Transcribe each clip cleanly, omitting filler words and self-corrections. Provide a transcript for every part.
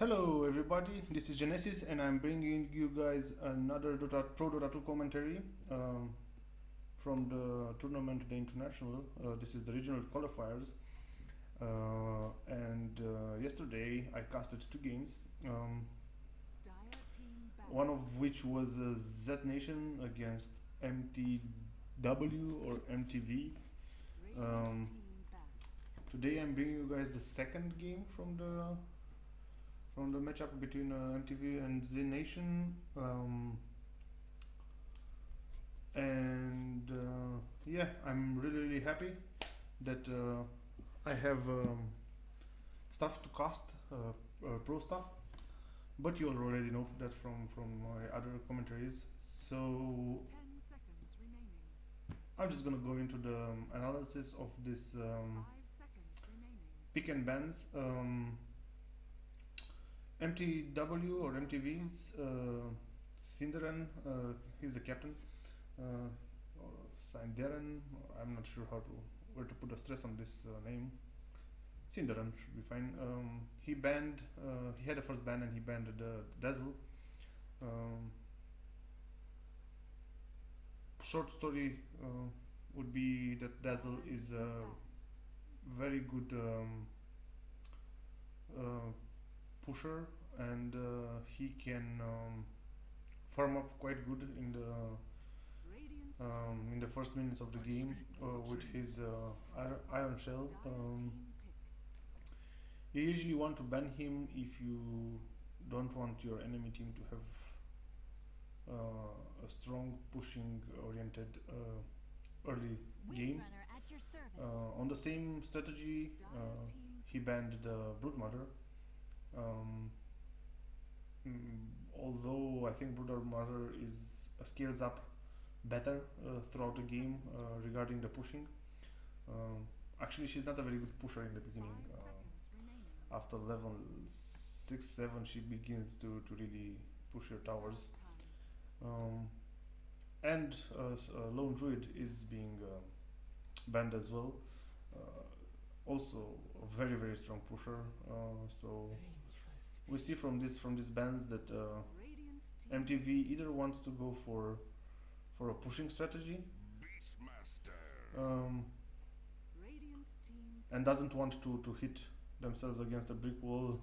Hello everybody, this is Genesis and I'm bringing you guys another Dota 2 commentary from the tournament, the international. This is the regional qualifiers, and yesterday I casted two games, one of which was zNation against MTW or MTV. Today I'm bringing you guys the second game from the matchup between MTV and zNation, and yeah, I'm really happy that I have stuff to cast, pro stuff, but you already know that from my other commentaries. So I'm just gonna go into the analysis of this pick and bans. MTW or MTV's Cinderan, he's the captain, or Cinderan, I'm not sure where to put a stress on this name. Cinderan should be fine. He had the first ban and he banned the Dazzle. Short story would be that Dazzle is a very good pusher, and he can farm up quite good in the first minutes of the game with his Iron Shell. You usually want to ban him if you don't want your enemy team to have a strong pushing oriented early game. On the same strategy, he banned the Broodmother. Although I think Broodmother scales up better throughout the game regarding the pushing. Actually, she's not a very good pusher in the beginning. After level 6-7, she begins to really push your towers. And Lone Druid is being banned as well. Also a very strong pusher. So we see from these bans that MTV either wants to go for a pushing strategy, and doesn't want to hit themselves against a brick wall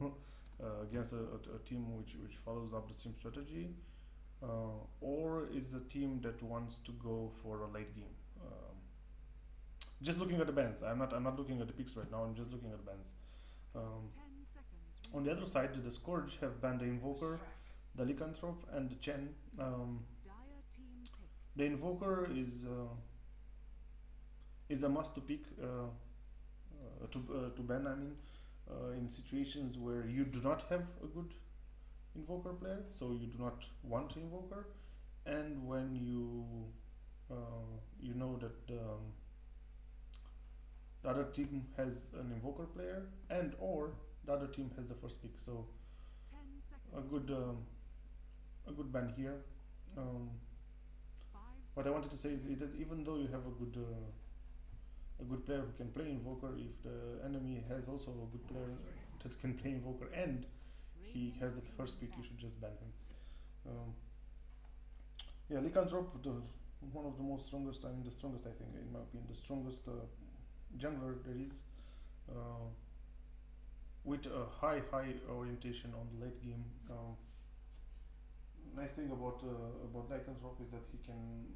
against a team which follows up the same strategy, or is a team that wants to go for a late game. Just looking at the bans, I'm not looking at the picks right now. I'm just looking at the bans. On the other side, the Scourge have banned the Invoker, the Lycanthrope, and the Chen. The Invoker is a must to pick to ban. I mean, in situations where you do not have a good Invoker player, so you do not want Invoker, and when you know that the other team has an Invoker player, and or the other team has the first pick. So a good ban here. What I wanted to say is that even though you have a good player who can play Invoker, if the enemy has also a good player that can play Invoker and he has the first pick, you should just ban him. Yeah, Lycanthrope, one of the most strongest, I mean the strongest, I think, in my opinion, the strongest jungler there is, with a high orientation on the late game. Nice thing about Lycanthrope is that he can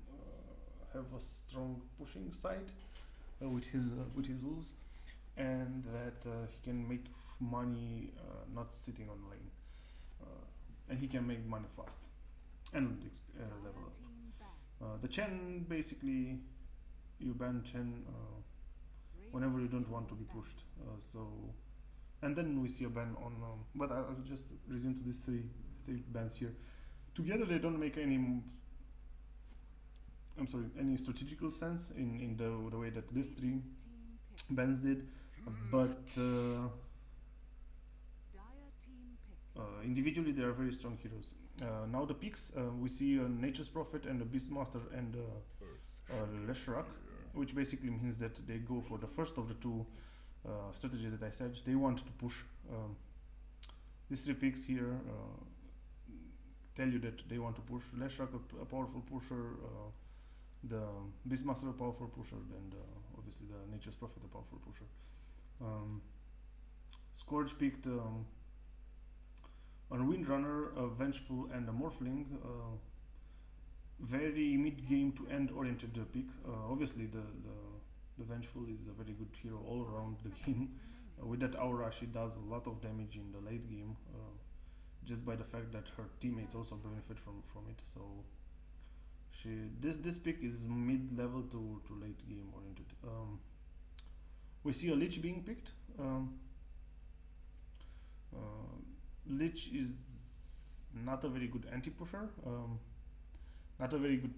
have a strong pushing side with his wolves, and that he can make money not sitting on lane, and he can make money fast and level up. The Chen, basically, you ban Chen whenever you don't want to be pushed. And then we see a ban on. But I'll just resume to these three bans here. Together they don't make any strategical sense in the way that these three bans did, but individually they are very strong heroes. Now the picks, we see Nature's Prophet and the Beastmaster and Leshrak, which basically means that they go for the first of the two strategies that I said. They want to push these 3 picks here tell you that they want to push Leshrac, a powerful pusher, the Beastmaster, a powerful pusher, and obviously the Nature's Prophet, a powerful pusher. Scourge picked a Windrunner, a Vengeful, and a Morphling. Very mid-game to end oriented pick. Obviously the Vengeful is a very good hero all around the game. With that aura, she does a lot of damage in the late game, just by the fact that her teammates also benefit from it. So this pick is mid-level to late game oriented. We see a Lich being picked. Lich is not a very good anti-pusher, not a very good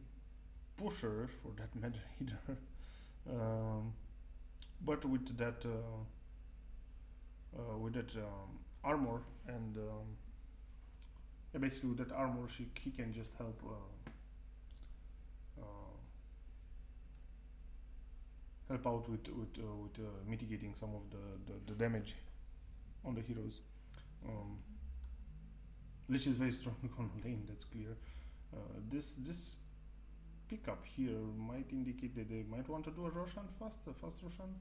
pusher for that matter either. But with that armor and basically with that armor, he can just help out with mitigating some of the damage on the heroes. Lich is very strong on lane, that's clear. This pickup here might indicate that they might want to do a Roshan fast Roshan.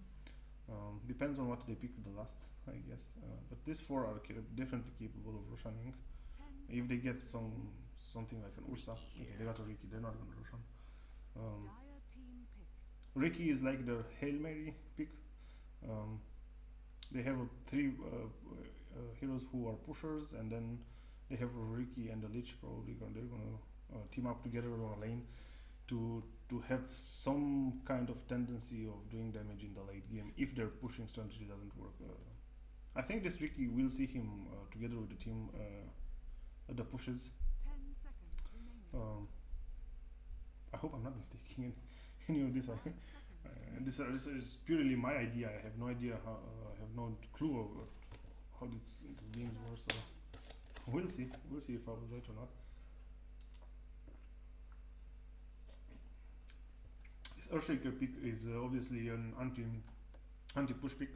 Depends on what they pick the last, I guess. But these 4 are definitely capable of Roshaning. If they get something like an Ursa, okay, they got a Riki, they're not going to Roshan. Riki is like the Hail Mary pick. They have 3 heroes who are pushers, and then they have Riki and the Lich probably. They're going to team up together on a lane to have some kind of tendency of doing damage in the late game if their pushing strategy doesn't work. I think this Riki will see him together with the team at the pushes. 10 seconds remaining. I hope I'm not mistaken any of this. This is purely my idea. I have no idea how. I have no clue of how this games work. So we'll see. We'll see if I was right or not. This Earthshaker pick is obviously an anti-push pick.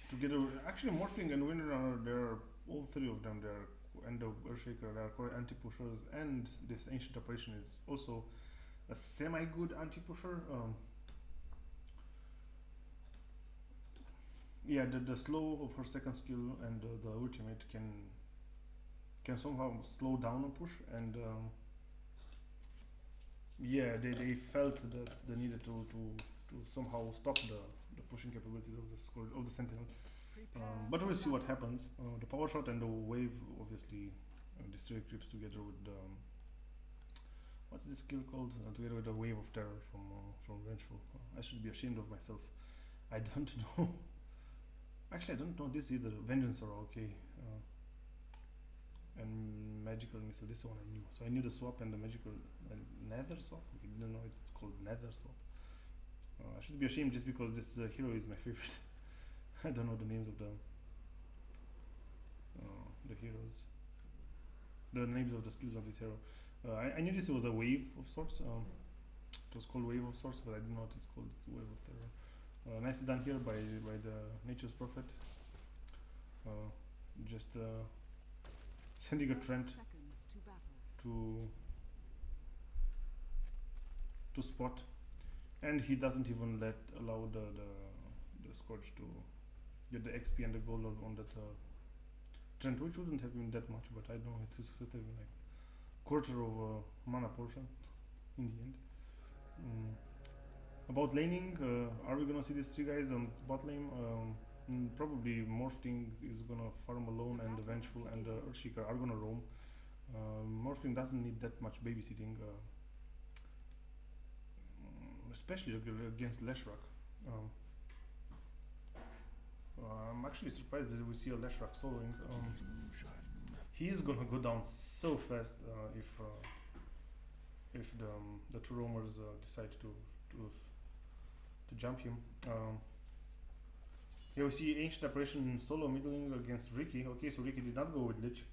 Together, actually, Morphling and Windrunner, they're all 3 of them. They're and the Earthshaker, they are core anti-pushers, and this Ancient Apparition is also a semi-good anti-pusher. Yeah, the slow of her second skill and the ultimate can somehow slow down a push, and yeah, they felt the needed to somehow stop the pushing capabilities of the Sentinel. But we'll see what happens. The power shot and the wave obviously destroy creeps together with the what's this skill called? Together with the wave of terror from Vengeful. I should be ashamed of myself. I don't know. Actually, I don't know this either. Vengeance are okay. And magical missile. This one I knew. So I knew the swap and the magical nether swap. I didn't know it's called nether swap. I should be ashamed just because this hero is my favorite. I don't know the names of the heroes. The names of the skills of this hero. I knew this was a wave of sorts. It was called Wave of Sorts, but I didn't know what it's called. It's Wave of Terror. Nicely done here by the Nature's Prophet. Just sending a Trent to spot, and he doesn't even allow the Scourge to get the XP and the gold on that Trent, which wouldn't have been that much, but I know it would have been like quarter of mana portion in the end. About laning, are we gonna see these 3 guys on bot lane? Probably Morphling is gonna farm alone, and the Vengeful and the Earthshaker are gonna roam. Morphling doesn't need that much babysitting, especially against Leshrac. I'm actually surprised that we see a Leshrac soloing. He is gonna go down so fast if the 2 roamers decide to jump him. Here we see Ancient Apparition solo middling against Riki. Okay, so Riki did not go with Lich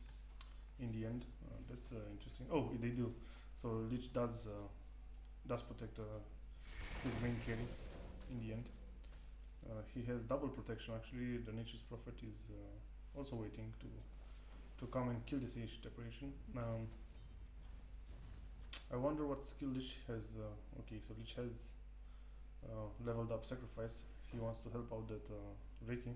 in the end. That's interesting. Oh, they do. So Lich does protect his main carry in the end. He has double protection actually. The Nature's Prophet is also waiting to come and kill this Age Decoration. I wonder what skill Lich has. Okay, so Lich has leveled up Sacrifice. He wants to help out that Reiki,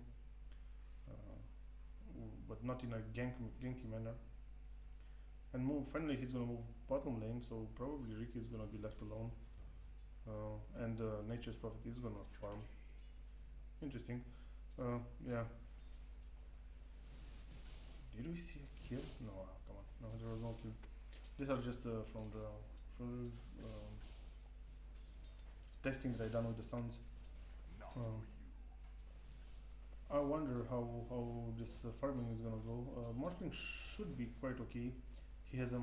but not in a ganky manner. And finally he's gonna move bottom lane, so probably Ricky is gonna be left alone. And Nature's Prophet is gonna farm. Interesting. Yeah. Did we see a kill? No, come on. No, there was no kill. These are just from the testing that I done with the Suns. I wonder how this farming is gonna go. Morphling should be quite okay. He has a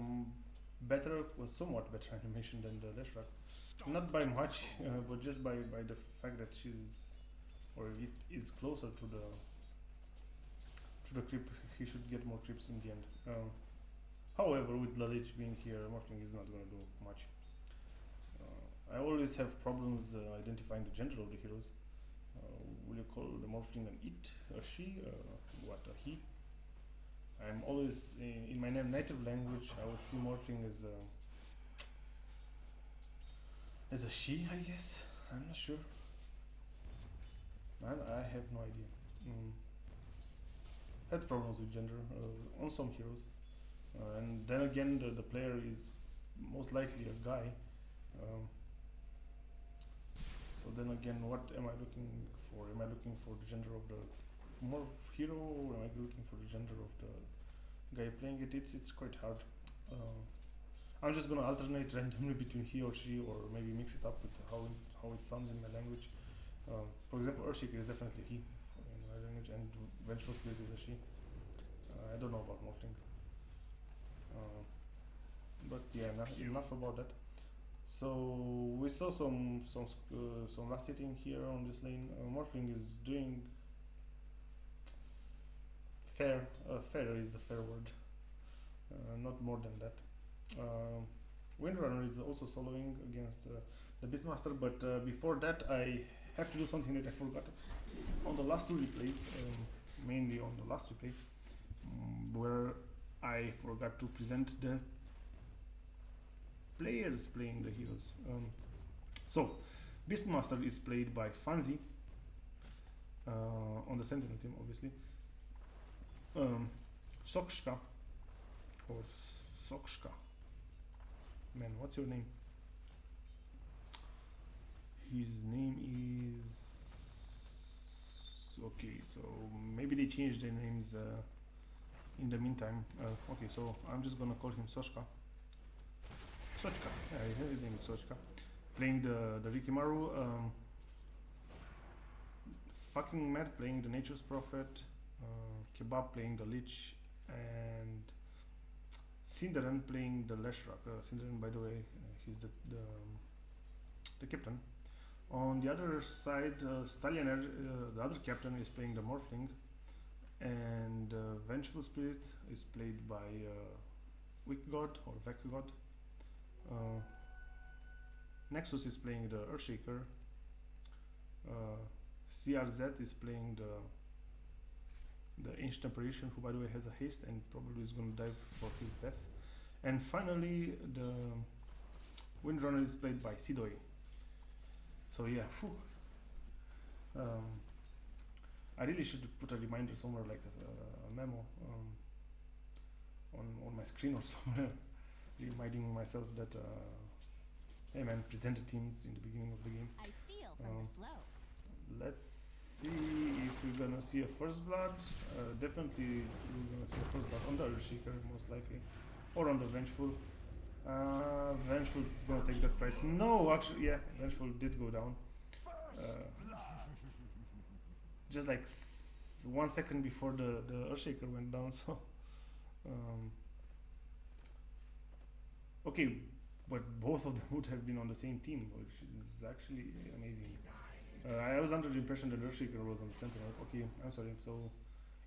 somewhat better animation than the Leshrac. Not by much, but just by the fact that it is closer to the creep. He should get more creeps in the end. However, with Lalich being here, Morphling is not gonna do much. I always have problems identifying the gender of the heroes. Will you call the Morphling an it, a she, what, a he? I'm always, in my native language, I would see Morphling as a she, I guess. I'm not sure. I have no idea. Had problems with gender on some heroes. And then again, the player is most likely a guy. So then again, what am I looking for? Am I looking for the gender of the hero, or am I looking for the gender of the guy playing it? It's quite hard. I'm just gonna alternate randomly between he or she, or maybe mix it up with how it sounds in my language. For example, Earthshaker is definitely he in my language, and Vengeful Spirit is a she. I don't know about Morphling. But yeah, enough about that. So we saw some last hitting here on this lane. Morphling is doing fair. Fair is the fair word. Not more than that. Windrunner is also soloing against the Beastmaster, but before that I have to do something that I forgot on the last two replays, mainly on the last replay, where I forgot to present the players playing the heroes. So Beastmaster is played by Fanzi on the Sentinel team, obviously. Sokshka or Sokshka. Man, what's your name? His name is okay. So maybe they changed their names in the meantime. Okay, so I'm just gonna call him Sochka. Sochka, yeah, his name is Sochka. Playing the Rikimaru, fucking mad playing the Nature's Prophet, Kebab playing the Lich, and Cinderan playing the Leshrac. Cinderan, by the way, he's the captain. On the other side, Stalioner, the other captain, is playing the Morphling, and Vengeful Spirit is played by Wick God or Vec God. Nexus is playing the Earthshaker. CRZ is playing the Ancient Apparition, who by the way has a haste and probably is going to dive for his death. And finally, the Windrunner is played by Sidoi. So yeah, I really should put a reminder somewhere, like a memo on my screen or somewhere, reminding myself that hey man, present the teams in the beginning of the game. I steal from the slow. Let's see if we're gonna see a first blood. Definitely we're gonna see a first blood on the Earthshaker, most likely, or on the Vengeful. Vengeful gonna take that price. No, actually, yeah, Vengeful did go down. Just like 1 second before the Earthshaker went down. So, okay, but both of them would have been on the same team, which is actually amazing. I was under the impression that Earthshaker was on the Sentinel. Okay, I'm sorry. So,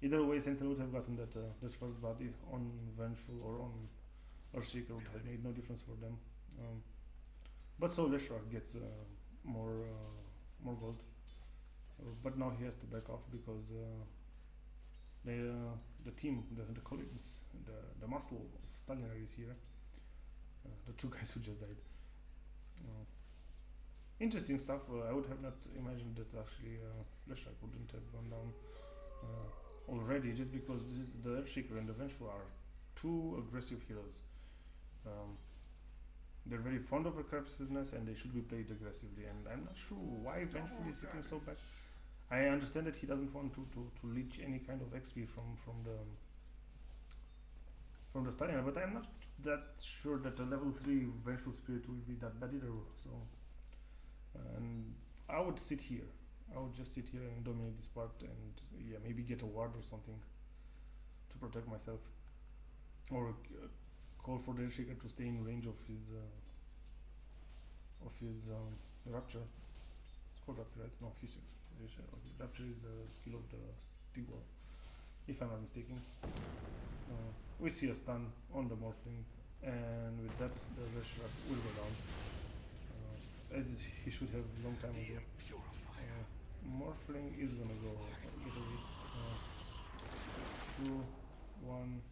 either way, Sentinel would have gotten that first blood on Vengeful or on Earthshaker. Would have made no difference for them. But so Leshrac gets more gold. but now he has to back off because the team, the colleagues, the muscle of Stalinar is here. The two guys who just died. Interesting stuff. I would have not imagined that actually Leshak wouldn't have gone down already, just because the Earthshaker and the Vengeful are two aggressive heroes. They're very fond of aggressiveness and they should be played aggressively, and I'm not sure why Vengeful is sitting so back. I understand that he doesn't want to leech any kind of XP from the Stallion, but I'm not that sure that a level 3 Vengeful Spirit will be that bad either. So, and I would sit here. I would just sit here and dominate this part, and yeah, maybe get a ward or something to protect myself, or call for the Earthshaker to stay in range of his Rapture. It's called Rapture, right? No, Fissure. Rapture is the skill of the Stigwall, if I'm not mistaken. We see a stun on the Morphling, and with that the Leshak will go down, as he should have a long time ago. Morphling is gonna go get away. 2, 1,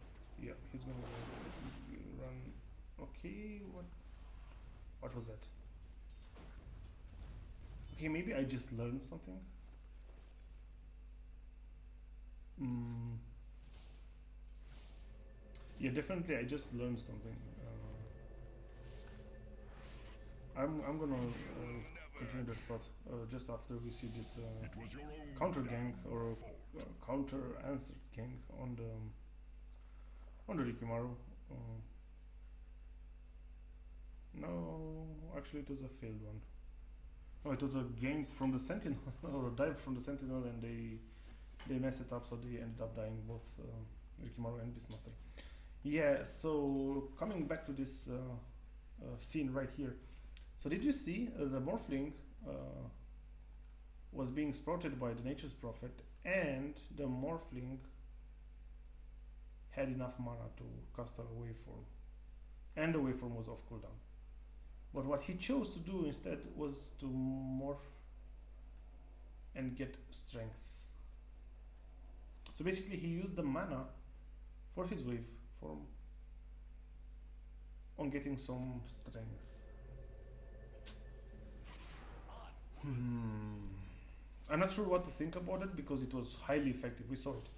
yeah, he's gonna go run. Okay, what was that? Okay, maybe I just learned something. Yeah, definitely I just learned something. I'm gonna continue that thought just after we see this counter gank or counter answer gank on the Rikimaru. No, actually it was a failed one. Oh, it was a gank from the Sentinel or a dive from the Sentinel, and they messed it up, so they ended up dying, both Rikimaru and Beastmaster. Yeah, so coming back to this scene right here. So did you see the Morphling was being sprouted by the Nature's Prophet, and the Morphling had enough mana to cast a waveform, and the waveform was off cooldown. But what he chose to do instead was to morph and get strength. So basically he used the mana for his waveform on getting some strength. I'm not sure what to think about it, because it was highly effective. We saw it.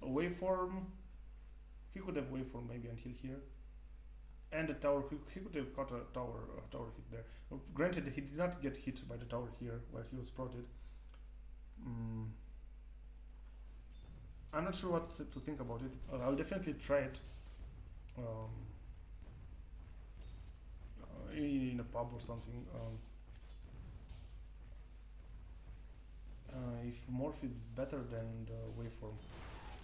A waveform, he could have waveform maybe until here, and the tower, he could have caught a tower hit there. Granted, he did not get hit by the tower here where he was sprouted. I'm not sure what to think about it. I'll definitely try it in a pub or something. If morph is better than the waveform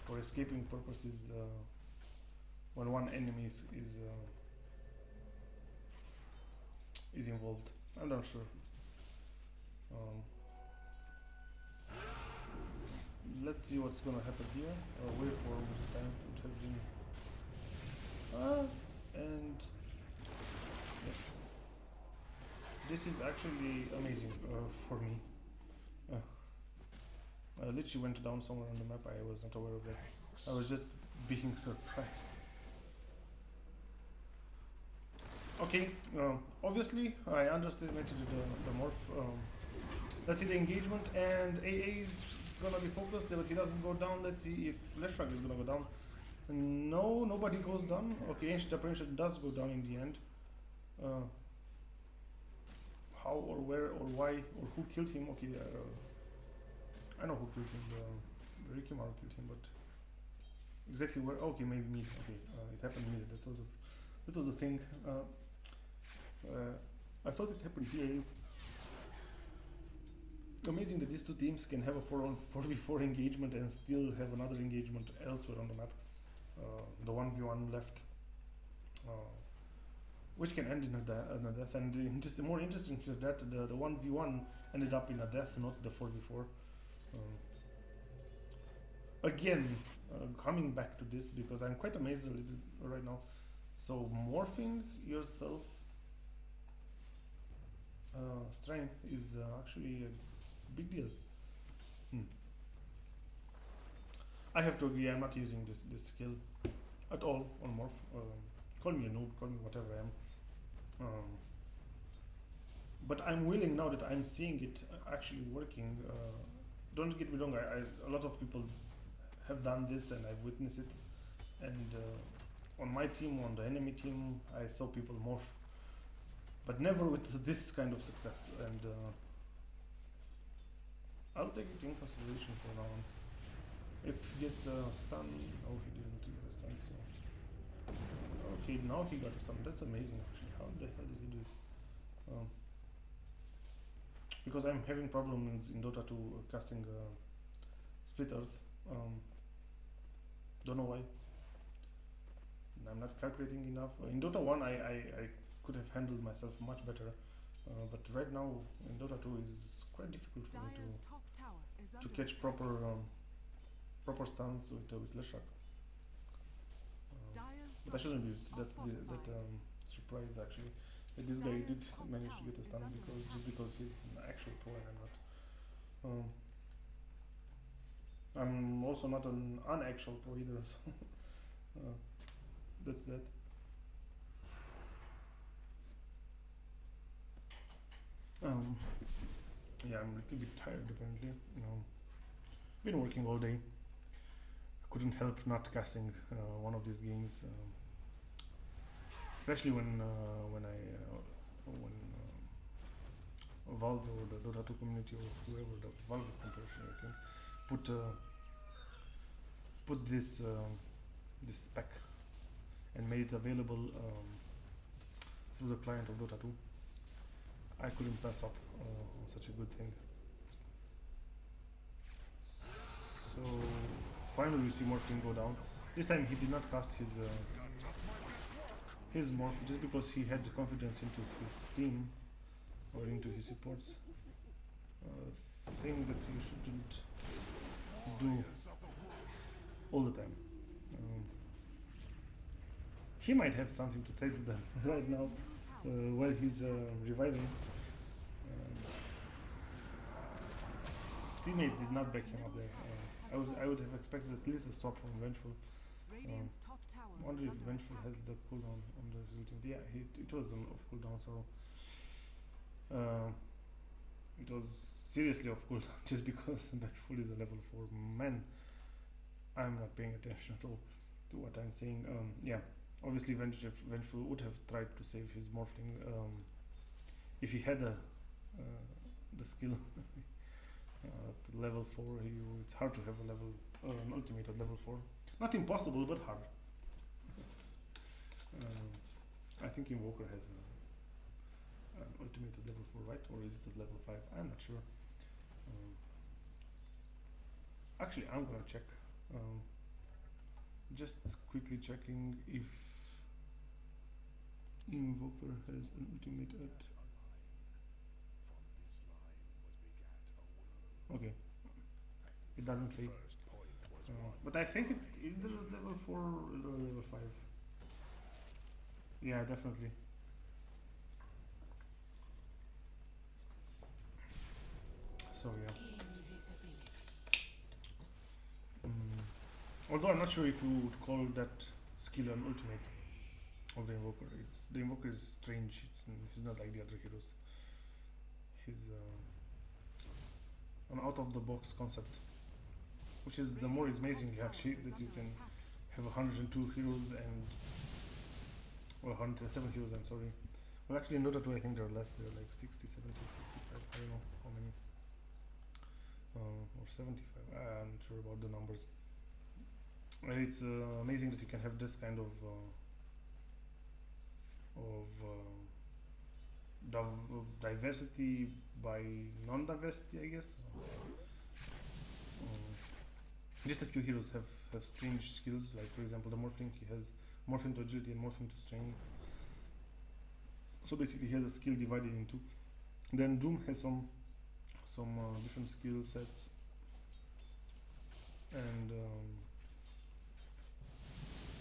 for escaping purposes, when one enemy is involved, I'm not sure. Let's see what's gonna happen here. Waveform this time would have been, and yes, this is actually amazing for me. Literally went down somewhere on the map. I was not aware of that. I was just being surprised. Okay, obviously I underestimated the morph. Let's see the engagement, and AA is gonna be focused, but he doesn't go down. Let's see if Leshak is gonna go down. No, nobody goes down. Okay, Ancient Apparition does go down in the end. How or where or why or who killed him? Okay, I know who killed him. The Rikimaru killed him, but exactly where? Okay, maybe me. Okay, it happened to me. That was the thing. I thought it happened here. Amazing that these two teams can have a 4v4 engagement and still have another engagement elsewhere on the map. The 1v1 left, which can end in a death. And just more interesting to that, the 1v1 ended up in a death, not the 4v4. Again, coming back to this, because I'm quite amazed a little right now. So morphing yourself strength is actually a big deal. I have to agree, I'm not using this skill at all on Morph. Call me a noob, call me whatever I am. But I'm willing now that I'm seeing it actually working. Don't get me wrong, a lot of people have done this and I've witnessed it. And on my team, on the enemy team, I saw people morph, but never with this kind of success. And I'll take it in consideration for now on. If he gets a stun, oh, he didn't get a stun, so. Okay, now he got a stun. That's amazing, actually. How the hell did he do it? Because I'm having problems in Dota 2 casting Split Earth. Don't know why. I'm not calculating enough. In Dota 1, I could have handled myself much better. But right now in Dota 2 is quite difficult for me Dire's top tower is to under catch attack. proper stuns with Leshak. Dire's But I shouldn't be structures are that fortified. surprised actually that this guy did Dire's top manage to tower get a is stun under just attack. because he's an actual pro and I'm not. I'm also not an unactual pro either, so that's that. Yeah, I'm a little bit tired apparently. Been working all day. Couldn't help not casting one of these games, especially when Valve or the Dota 2 community or whoever, the Valve comparison, I think, put this spec and made it available through the client of Dota 2. I couldn't pass up on such a good thing. So finally we see Morphling go down. This time he did not cast his morph just because he had the confidence into his team or into his supports. Thing that you shouldn't do all the time. He might have something to say to them right now while he's reviving. His teammates did not back him up there. I would have expected at least a swap from Vengeful. Radiant's top tower I wonder is if under Vengeful attack. has the cooldown on the resulting. Yeah, it was off cooldown, so it was seriously off cooldown just because Vengeful is a level 4 man. I'm not paying attention at all to what I'm saying. Yeah, obviously Vengeful would have tried to save his Morphling if he had the skill. At level 4, it's hard to have a level an ultimate at level 4. Not impossible, but hard. I think Invoker has an ultimate at level 4, right? Or is it at level 5? I'm not sure. Actually, I'm gonna check. Just quickly checking if Invoker has an ultimate at. Okay, it doesn't say. But I think it's either at level 4 or level 5. Yeah, definitely. So yeah. Although I'm not sure if you would call that skill an ultimate of the Invoker. The Invoker is strange. He's not like the other heroes. He's an out-of-the-box concept, which is the more amazing actually that you can have 102 heroes and 107 heroes. I'm sorry. Well, actually, in Dota 2, I think there are less. There are like 60, 70, 65. I don't know how many. Or 75. I'm not sure about the numbers. It's amazing that you can have this kind of diversity by non-diversity, I guess. Just a few heroes have strange skills, like for example the Morphling, he has Morphing to Agility and Morphing to Strength. So basically he has a skill divided in two. Then Doom has some different skill sets, and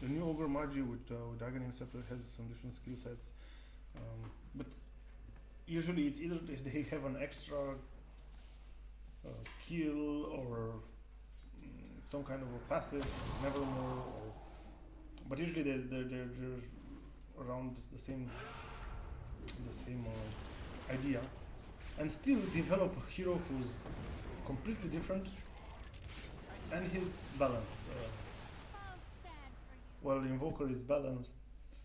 the new Ogre Magi with Dragon Scepter has some different skill sets, but usually it's either they have an extra skill or some kind of a passive, nevermore, or but usually they're around the same idea, and still develop a hero who's completely different and he's balanced. Well, Invoker is balanced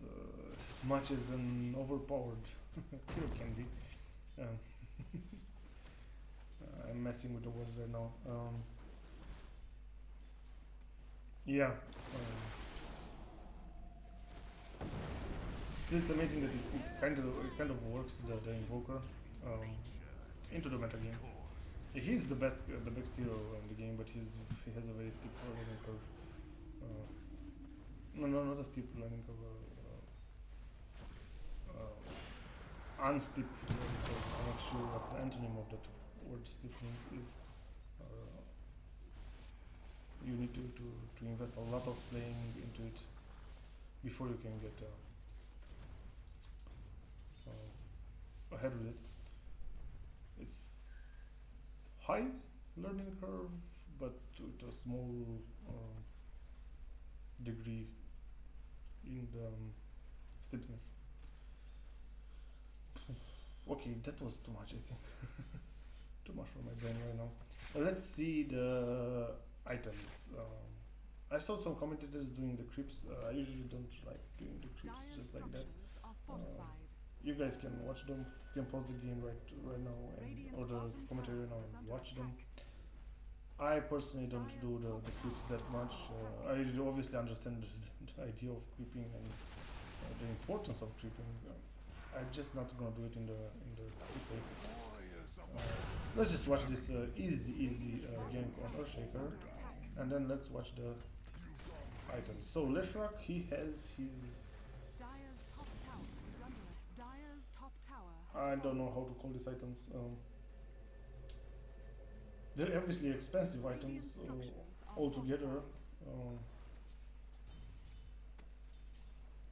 as much as an overpowered hero can be. Um, I'm messing with the words right now. Yeah. It's amazing that it kind of works the Invoker into the meta game. He's the best hero in the game, but he has a very steep learning curve. No, not a steep learning curve. Unsteep learning curve. I'm not sure what the antonym of that word steep is. You need to invest a lot of playing into it before you can get ahead with it. It's high learning curve, but with a small degree in the steepness. Okay, that was too much, I think. Too much for my brain right now. Let's see the items. I saw some commentators doing the creeps. I usually don't like doing the creeps Dire just like that. structures are fortified. You guys can watch them. You can pause the game right now or the commentary right now and watch them. I personally don't do the creeps that much. I obviously understand the idea of creeping and the importance of creeping. I'm just not gonna do it in the creep way. Let's just watch this easy gank on Earthshaker, and then let's watch the items. So Leshrak, he has his. Dire's top tower is under it. Dire's top tower has I don't fallen. know how to call these items. They're obviously expensive items Radiant structures are altogether, fortified.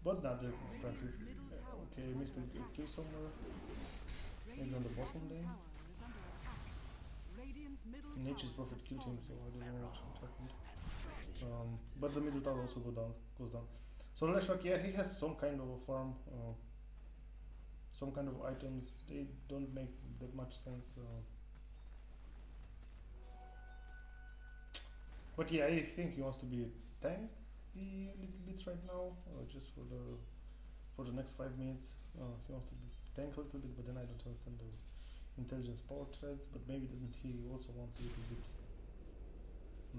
but not that expensive. Radiant's middle tower Okay, is missed a under attack. kill somewhere. Maybe on the Radiant's bottom bottom lane. tower is under attack. Radiant's middle Nature's tower Prophet has killed him, fallen. so I don't know what happened. But the middle tower also goes down. So Leshrak, yeah, he has some kind of a farm, some kind of items. They don't make that much sense. But yeah, I think he wants to be a tank a little bit right now, just for the next 5 minutes. He wants to be tank a little bit, but then I don't understand the intelligence power threads. But maybe doesn't he also wants a little bit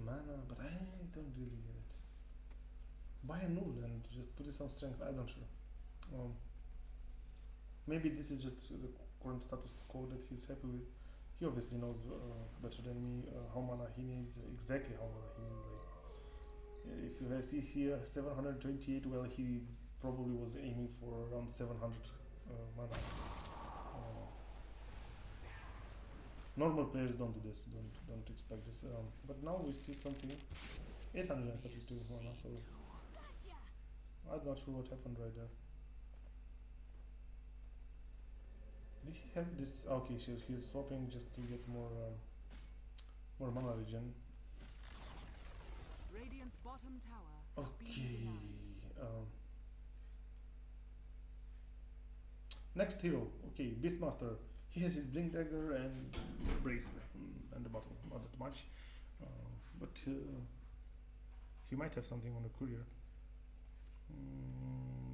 mana? But I don't really get it. Buy a null and just put this on strength. I'm not sure. Maybe this is just the current status quo that he's happy with. He obviously knows better than me how mana he needs, exactly how mana he needs. Like, if you see here 728, well, he probably was aiming for around 700 mana. Normal players don't do this, don't expect this. But now we see something 832 mana, so I'm not sure what happened right there. Did he have this? Okay, he's swapping just to get more mana regen. Radiant's bottom tower has been Okay. denied. Next hero. Okay, Beastmaster. He has his Blink Dagger and Bracer, and the bottom. Not that much, but he might have something on the courier.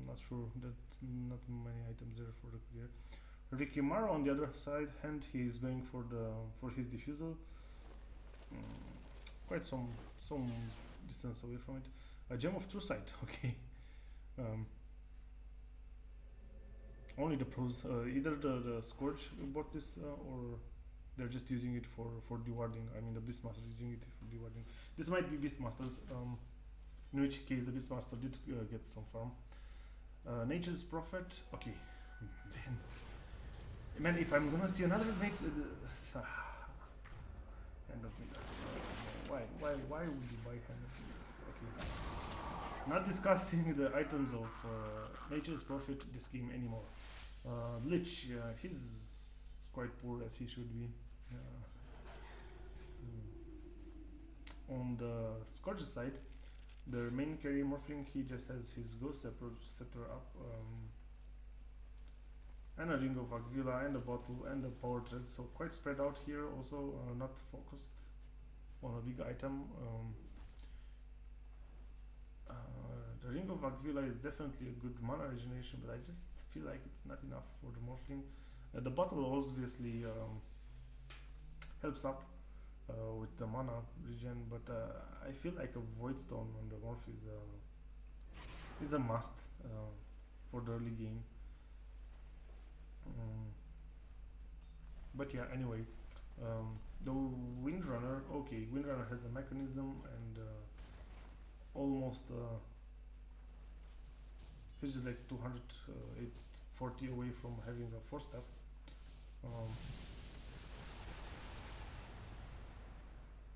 Not sure. That's not many items there for the courier. Rikimaru on the other side, and he is going for his diffusal. Quite some distance away from it. A Gem of True Sight. Okay. Only the pros. Either the Scourge bought this, or they're just using it for dewarding. I mean, the Beastmaster is using it for dewarding. This might be Beastmaster's. In which case, the Beastmaster did get some farm. Nature's Prophet. Okay. Man, if I'm gonna see another mate, Hand of Midas. Why would you buy Hand of Midas? Okay. Not discussing the items of Nature's Prophet this game anymore. Lich, he's quite poor as he should be. on the Scourge side, their main carry Morphling, he just has his Ghost Scepter up, and a Ring of Aquila, and a bottle, and a Power Thread, so quite spread out here, also not focused on a big item. The Ring of Aquila is definitely a good mana regeneration, but I just feel like it's not enough for the Morphling. The bottle obviously helps up with the mana regen, but I feel like a Void Stone on the Morph is a must for the early game. But yeah, anyway, the Windrunner, okay, Windrunner has a mechanism and almost he's just like 240 away from having a 4-staff.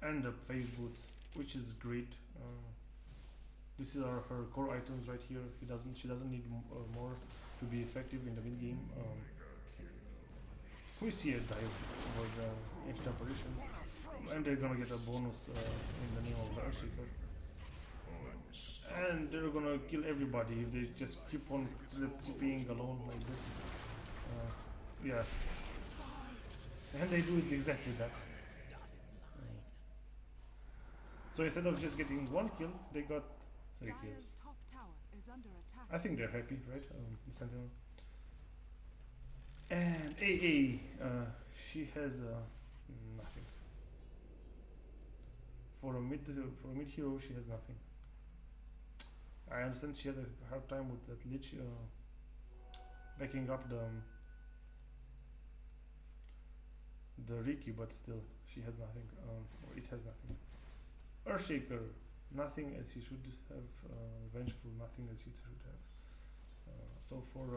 And the Phase Boots, which is great. This is her core items right here. She doesn't need more to be effective in the mid game. We see a dive for the Ancient Apparition, and they're gonna get a bonus in the name of the Earthshaker. And they're gonna kill everybody if they just keep on being alone like this. Yeah. And they do it exactly that. So instead of just getting 1 kill, they got 3 kills. Top tower is under attack. I think they're happy, right? The Sentinel. And AA, she has nothing. For a mid hero, she has nothing. I understand she had a hard time with that Lich backing up the Riki, but still, she has nothing. Or it has nothing. Earthshaker, nothing as he should have. Vengeful, nothing as he should have. So for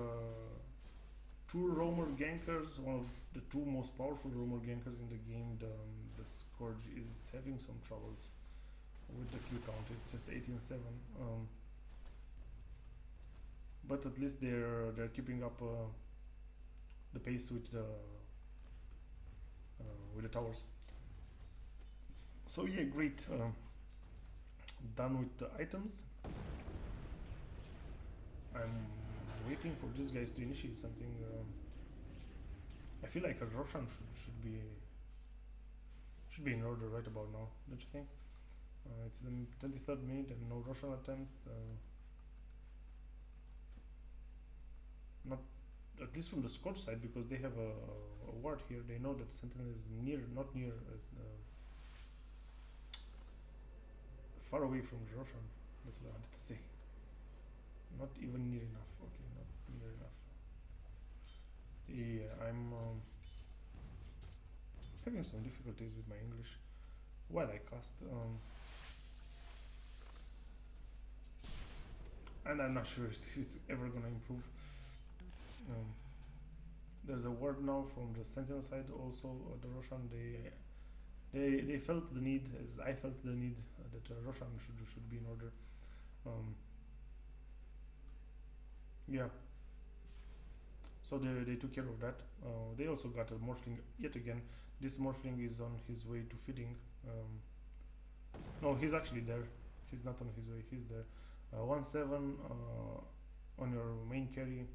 2 roamer gankers, one of the 2 most powerful roamer gankers in the game, the Scourge is having some troubles with the Q count. It's just 18-7. But at least they're keeping up the pace with the towers. So yeah, great. Done with the items. I'm waiting for these guys to initiate something. I feel like a Roshan should be in order right about now, don't you think? It's the 23rd minute and no Roshan attempts. Not at least from the Scourge side, because they have a ward here. They know that Sentinel is not near as far away from Roshan. That's what I wanted to say. Not even near enough. Okay, not near enough. Yeah, I'm having some difficulties with my English while I cast. And I'm not sure if it's ever gonna improve. There's a word now from the Sentinel side also. The Roshan, they felt the need, as I felt the need, that Roshan should be in order. Yeah. So they took care of that. They also got a Morphling yet again. This Morphling is on his way to feeding. No, he's actually there. He's not on his way. He's there. 1-7 on your main carry.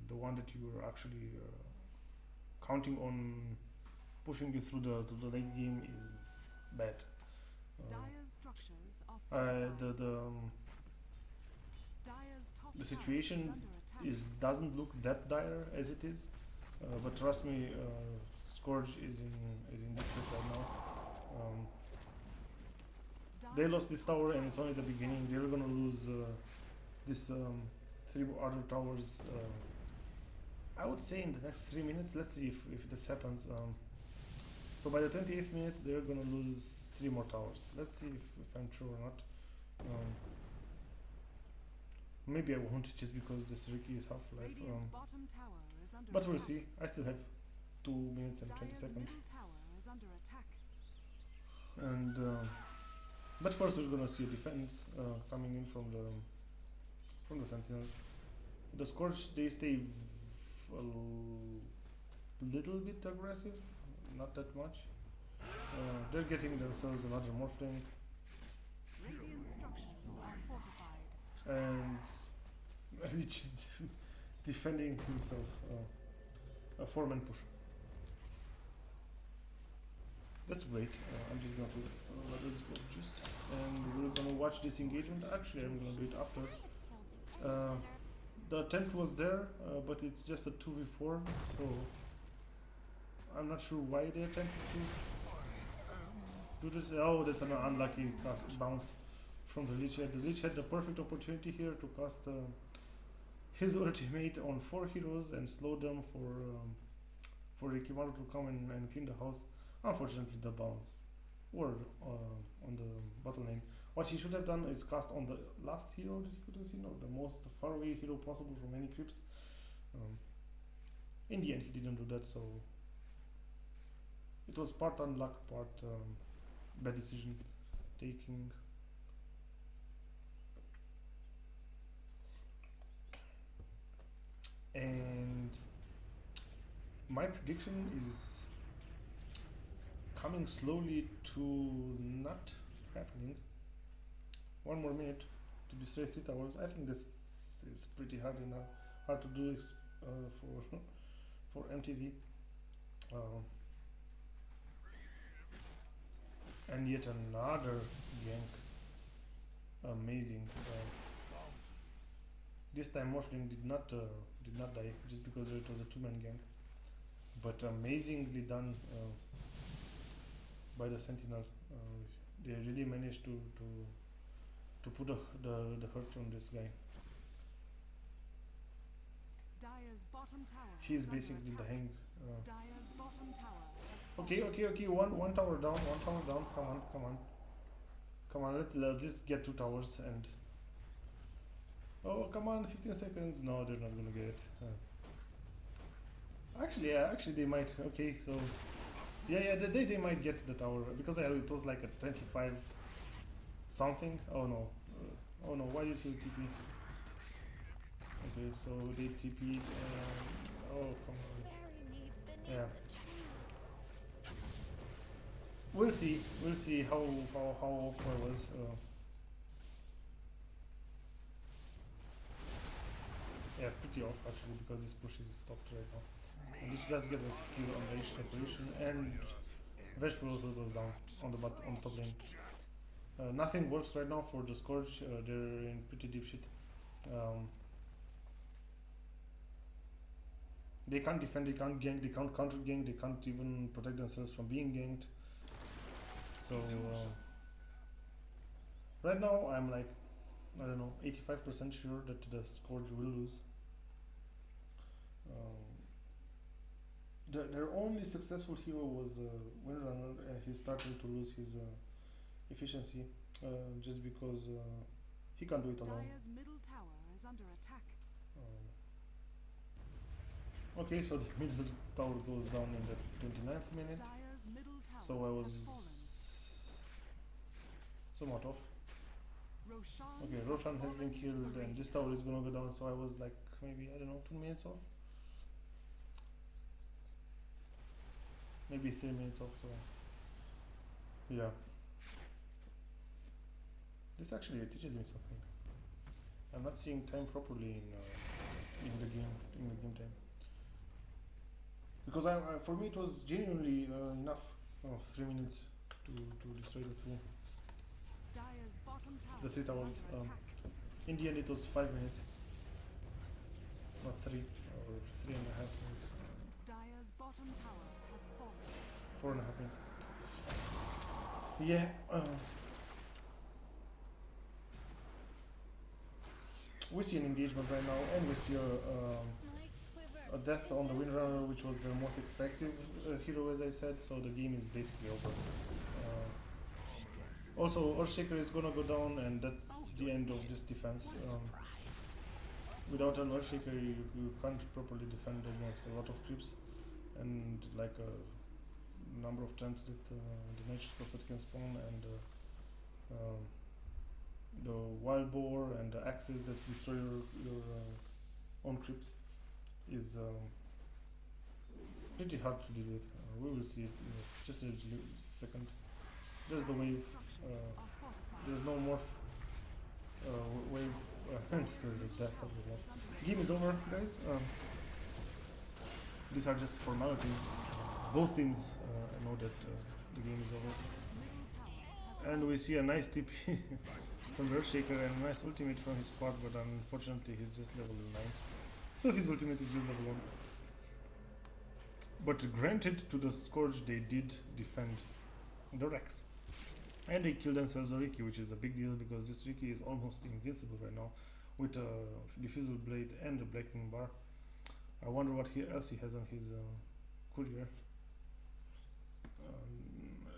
The one that you are actually counting on pushing you through the late game is bad. Dire's structures are the situation doesn't look that dire as it is, but trust me, Scourge is in deep shit right now. They lost this tower and it's only the beginning. They're gonna lose this 3 other towers. I would say in the next 3 minutes. Let's see if this happens. So by the 28th minute, they're gonna lose 3 more towers. Let's see if I'm true or not. Maybe I won't, just because this Riki is half-life. But we'll see. I still have 2 minutes and 20 seconds. And but first we're gonna see a defense coming in from the Sentinels. The Scourge, they stay a little bit aggressive, not that much. They're getting themselves another morphling, Radiant structures are fortified. and Lich defending himself. A 4-man push. That's great. I'm just going to let this go just, and we're gonna watch this engagement. Actually, I'm gonna do it after. The attempt was there, but it's just a 2v4, so I'm not sure why they attempted to do this. Oh, that's an unlucky bounce from the Lich. The Lich had the perfect opportunity here to cast his ultimate on 4 heroes and slow them for Rikimaru to come and clean the house. Unfortunately, the bounce were on the bottom lane. What he should have done is cast on the last hero that he could have seen, or the most far away hero possible from any creeps. In the end, he didn't do that, so it was part unluck, part bad decision taking. And my prediction is coming slowly to not happening. 1 more minute to destroy 3 towers. I think this is pretty hard to do this for MTV. And yet another gank. Amazing. This time Morphling did not die just because it was a 2-man gank, but amazingly done by the Sentinel. They really managed to put the hurt on this guy. Dire's bottom tower. He's is under basically the attack. hang. Dire's bottom tower has fallen. Okay. One tower down. Come on. Let's get 2 towers and. Oh, come on, 15 seconds. No, they're not gonna get it. Actually, they might. Okay, so yeah, they might get the tower because it was like a 25 something. Oh no, why did he TP? Okay, so they TP'd. Oh, come on. Yeah. We'll see how off I was. Yeah, pretty off actually, because this push is stopped right now. And this does get a kill on the separation, and Vengeful also goes down on the top lane. Nothing works right now for the Scourge. They're in pretty deep shit. They can't defend, they can't gank, they can't counter gank, they can't even protect themselves from being ganked. So right now I'm like, I don't know, 85% sure that the Scourge will lose. Their only successful hero was Windrunner, and he's starting to lose his efficiency just because he can't do it alone. Dire's middle tower is under attack. Okay, so the middle tower goes down in the 29th minute, Dire's middle tower so I was has fallen. somewhat off. Roshan Okay, has Roshan has been fallen into killed the and this graveyard. tower is gonna go down, so I was like maybe, I don't know, 2 minutes off? Maybe 3 minutes off, so yeah. This actually teaches me something. I'm not seeing time properly in the game time. Because for me it was genuinely enough 3 minutes to destroy the Dire's bottom tower the 3 is towers. under attack. In the end it was 5 minutes, not 3 or 3.5 minutes. Dire's bottom tower has fallen. 4.5 minutes. Yeah. We see an engagement right now, and we see a death on the Windrunner, which was the most effective hero, as I said. So the game is basically over. Also, Earthshaker is gonna go down, and that's the end of this defense. Without an Earthshaker, you can't properly defend against a lot of creeps, and like a number of times that the Nature's Prophet can spawn, and the Wild Boar and the axes that destroy your own creeps is pretty hard to deal with. We will see it in just a second. There's the wave. Structures are fortified. There's no more wave. Hence there's the death of the boss. Game is over, guys. These are just formalities. Both teams know that the game is over. And we see a nice TP from Earthshaker and a nice ultimate from his squad, but unfortunately he's just level 9. So his ultimate is just level 1. But granted to the Scourge, they did defend the Rex. And they killed themselves a Riki, which is a big deal because this Riki is almost invincible right now with a Diffusal Blade and a Blackening Bar. I wonder what else he has on his courier.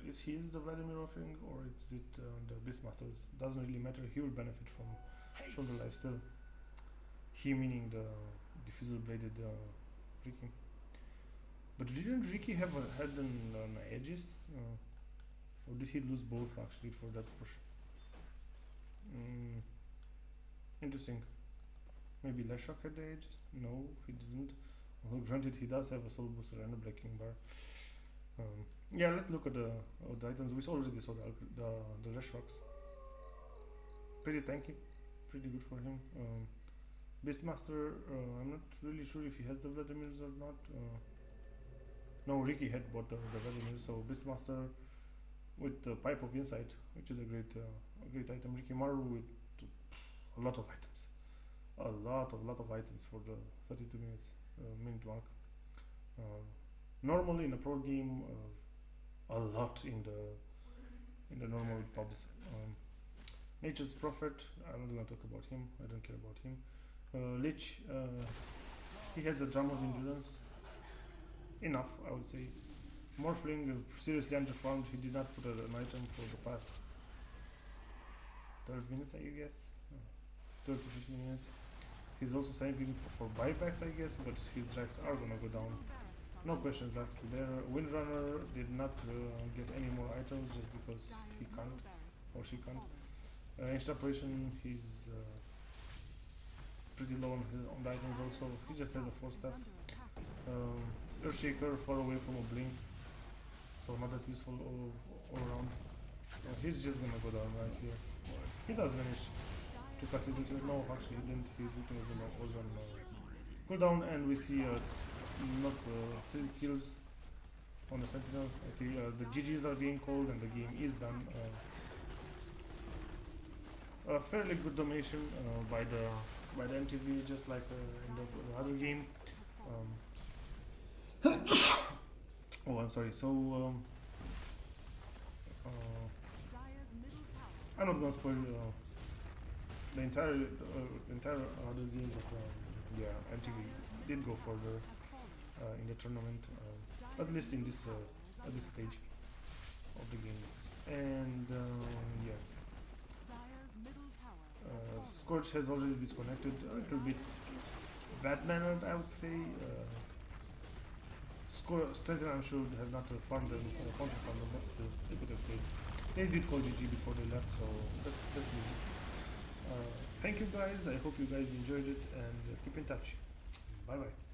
Is he the Vladimir offering or is it the Beastmasters? Doesn't really matter. He will benefit from the life still. He meaning the Diffusal Bladed Riki. But didn't Riki have had an Aegis? Or did he lose both actually for that push? Interesting. Maybe Leshak had the Aegis? No, he didn't. Although granted he does have a Soul Booster and a Blacking Bar. Yeah, let's look at the items. We already saw the Leshraks. Pretty tanky. Pretty good for him. Beastmaster, I'm not really sure if he has the Vladimirs or not. No, Riki had bought the Vladimir, so Beastmaster with the Pipe of Insight, which is a great item. Riki Maru with a lot of items. A lot of items for the 32 minutes minute mark. Normally in a pro game, a lot in the normal pubs. Nature's Prophet, I'm not gonna talk about him. I don't care about him. Lich, he has a Drum of Endurance. Enough, I would say. Morphling is seriously underfarmed. He did not put an item for the past 12 minutes, I guess. 12 to 15 minutes. He's also saving for buybacks, I guess, but his racks are gonna go down. No questions asked there. Windrunner did not get any more items just because he can't or she can't. Ancient Operation, he's pretty low on the items also. He just has a 4-star. Earthshaker far away from a blink, so not that useful all around. He's just gonna go down right here. He does manage to cast his ultimate. No, actually he didn't. His ultimate was on cooldown, and we see not 3 kills on the Sentinel. Okay, the GGs are being called and the game is done. A fairly good domination by the MTV, just like in the other game. Oh, I'm sorry. So I'm not gonna spoil the entire other game, but yeah, MTV did go further in the tournament, at least in this at this stage of the games, and yeah. Scorch has already disconnected a little bit bad-mannered, I would say. Stanton, I'm sure, have not farmed them, counter-farmed them, but still, they could have stayed. They did call GG before they left, so that's easy. Thank you guys, I hope you guys enjoyed it, and keep in touch. Bye bye.